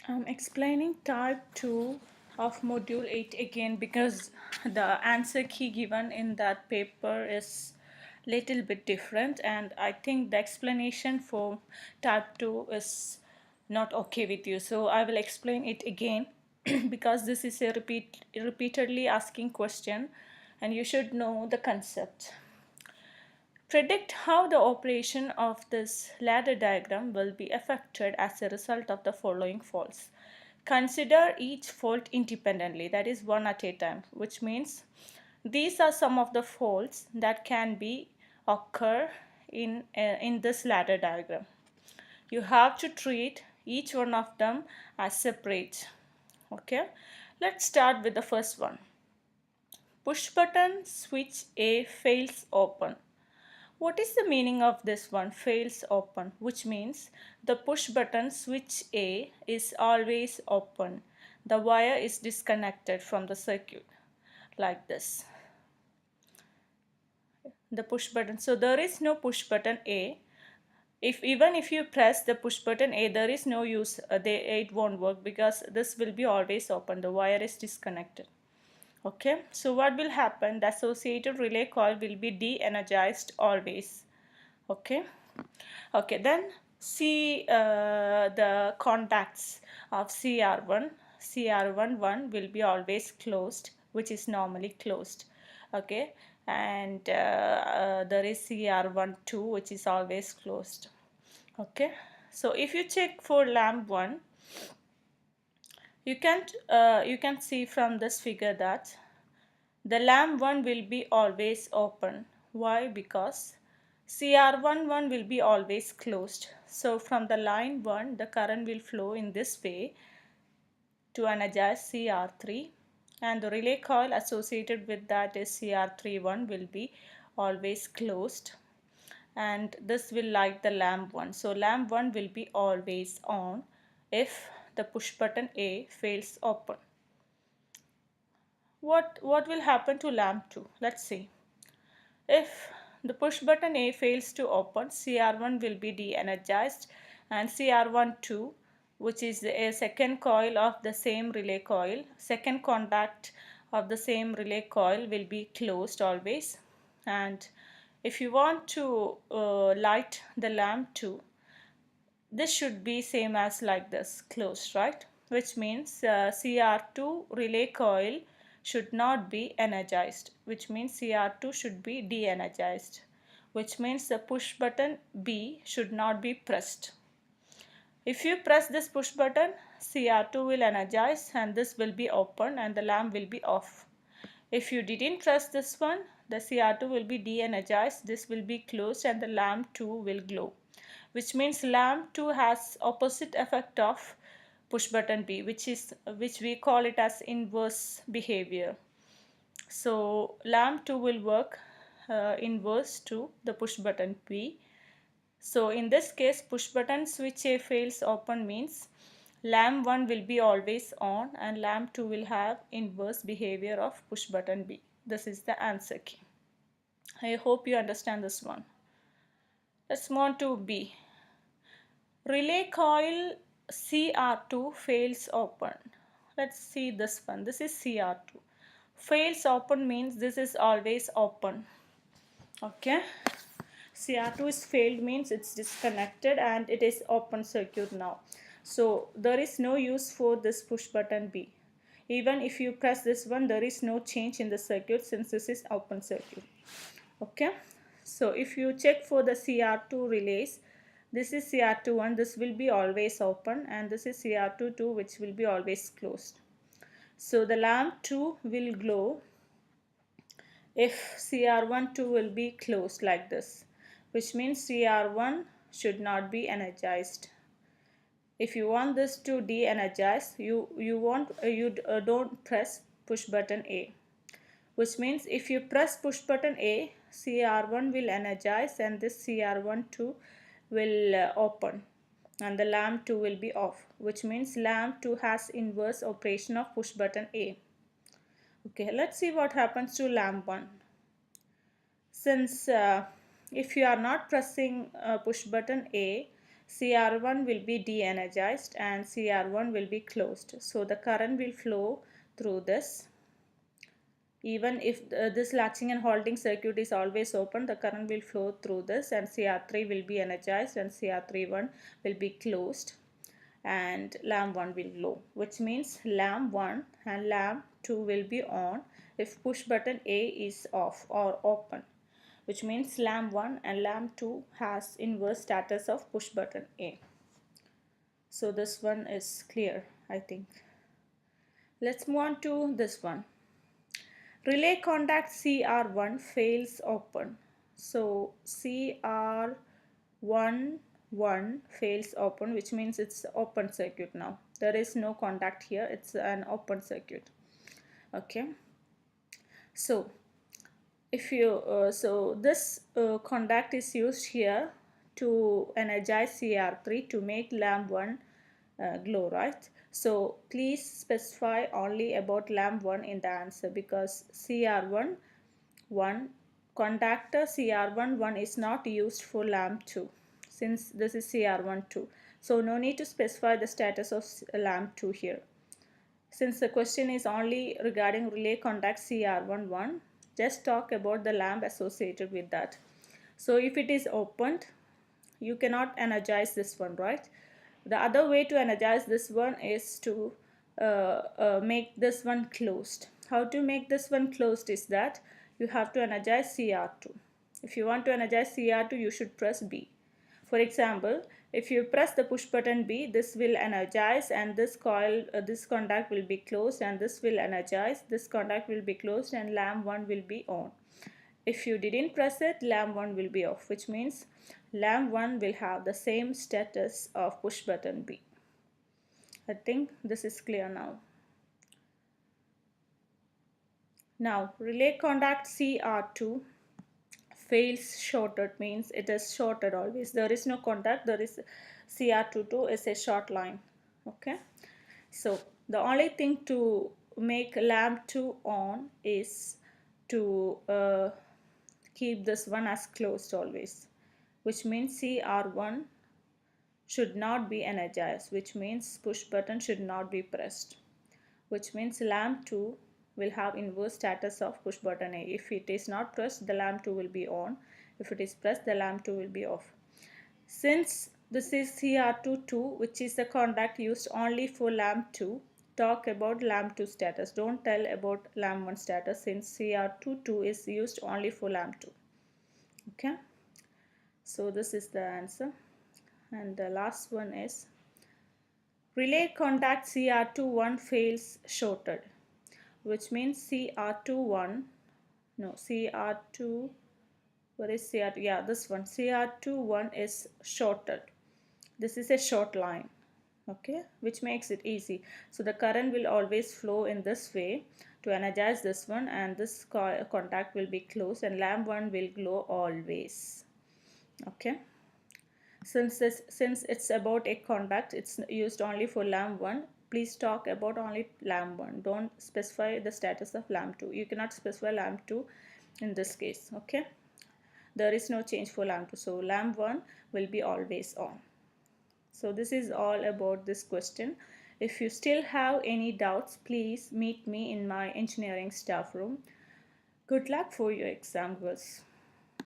I'm explaining type 2 of module 8 again because the answer key given in that paper is little bit different, and I think the explanation for type 2 is not okay with you, so I will explain it again because this is a repeatedly asking question and you should know the concept. Predict how the operation of this ladder diagram will be affected as a result of the following faults. Consider each fault independently, that is one at a time, which means these are some of the faults that can be occur in this ladder diagram. You have to treat each one of them as separate. Okay, let's start with the first one. Push button switch A fails open. What is the meaning of this one, fails open? Which means the push button switch A is always open. The wire is disconnected from the circuit like this. The push button. So there is no push button A. Even if you press the push button A, there is no use. It won't work because this will be always open. The wire is disconnected. Okay. So what will happen? The associated relay coil will be de-energized always. Okay. Okay, then see the contacts of CR1. CR11 will be always closed, which is normally closed. Okay, and there is CR12, which is always closed. Okay, so if you check for lamp 1, you can see from this figure that the lamp 1 will be always open. Why? Because CR11 will be always closed. So from the line 1, the current will flow in this way to energize CR3, and the relay coil associated with that is CR31 will be always closed, and this will light the lamp 1. So lamp 1 will be always on if the push button A fails open. What will happen to lamp 2? Let's see. If the push button A fails to open, CR1 will be de-energized, and CR12, which is a second coil of the same relay coil, second contact of the same relay coil will be closed always. And if you want to light the lamp 2, this should be same as like this, closed, right? Which means CR2 relay coil should not be energized, which means CR2 should be de-energized, which means the push button B should not be pressed. If you press this push button, CR2 will energize and this will be open and the lamp will be off. If you didn't press this one, the CR2 will be de-energized, this will be closed, and the lamp 2 will glow, which means lamp 2 has opposite effect of push button B, which we call it as inverse behavior. So lamp 2 will work inverse to the push button B. So in this case, push button switch A fails open means lamp 1 will be always on and lamp 2 will have inverse behavior of push button B. This is the answer key. I hope you understand this one. Let's move on to B. Relay coil CR2 fails open. Let's see this one. This is CR2. Fails open means this is always open. Okay. CR2 is failed means it's disconnected and it is open circuit now. So there is no use for this push button B. Even if you press this one, there is no change in the circuit since this is open circuit. Okay. So if you check for the CR2 relays, this is CR21, this will be always open, and this is CR22, which will be always closed. So the lamp 2 will glow if CR12 will be closed like this, which means CR1 should not be energized. If you want this to de-energize, you don't press push button A, which means if you press push button A, CR1 will energize and this CR12 will open and the lamp 2 will be off, which means lamp 2 has inverse operation of push button A. Okay, let's see what happens to lamp 1. Since if you are not pressing push button A, CR1 will be de-energized and CR1 will be closed. So the current will flow through this. Even if this latching and holding circuit is always open, the current will flow through this and CR3 will be energized and CR31 will be closed and lamp 1 will glow, which means lamp 1 and lamp 2 will be on if push button A is off or open, which means lamp 1 and lamp 2 has inverse status of push button A. So this one is clear, I think. Let's move on to this one. Relay contact CR1 fails open. So CR11 fails open, which means it's open circuit now. There is no contact here, it's an open circuit. Okay. So if you so this contact is used here to energize CR3 to make lamp 1 glow, right? So please specify only about lamp 1 in the answer, because CR1 1 contactor CR1 is not used for lamp 2 since this is CR1 2. So no need to specify the status of lamp 2 here. Since the question is only regarding relay contact CR1, just talk about the lamp associated with that. So if it is opened, you cannot energize this one, right? The other way to energize this one is to make this one closed. How to make this one closed is that you have to energize CR2. If you want to energize CR2, you should press B. For example, if you press the push button B, this will energize and this coil, this contact will be closed, and this will energize, this contact will be closed and lamp 1 will be on. If you didn't press it, lamp 1 will be off, which means lamp 1 will have the same status of push button B. I think this is clear now. Now, relay contact CR2 fails shorted, means it is shorted always. There is no contact, there is CR22 is a short line. Okay. So the only thing to make lamp 2 on is to keep this one as closed always, which means CR1 should not be energized, which means push button should not be pressed, which means lamp 2 will have inverse status of push button A. If it is not pressed, the lamp 2 will be on. If it is pressed, the lamp 2 will be off. Since this is CR22, which is the contact used only for lamp 2, talk about lamp 2 status. Don't tell about lamp 1 status, since CR22 is used only for lamp 2. Okay. So this is the answer. And the last one is relay contact CR21 fails shorted, which means CR21, no, CR2, what is CR2? Yeah, this one, CR21 is shorted. This is a short line, okay, which makes it easy. So the current will always flow in this way to energize this one, and this contact will be closed and lamp 1 will glow always. Okay. Since it's about a contact, it's used only for lamp 1. Please talk about only lamp 1. Don't specify the status of lamp 2. You cannot specify lamp 2 in this case. Okay. There is no change for lamp 2. So lamp 1 will be always on. So this is all about this question. If you still have any doubts, please meet me in my engineering staff room. Good luck for your exam, girls.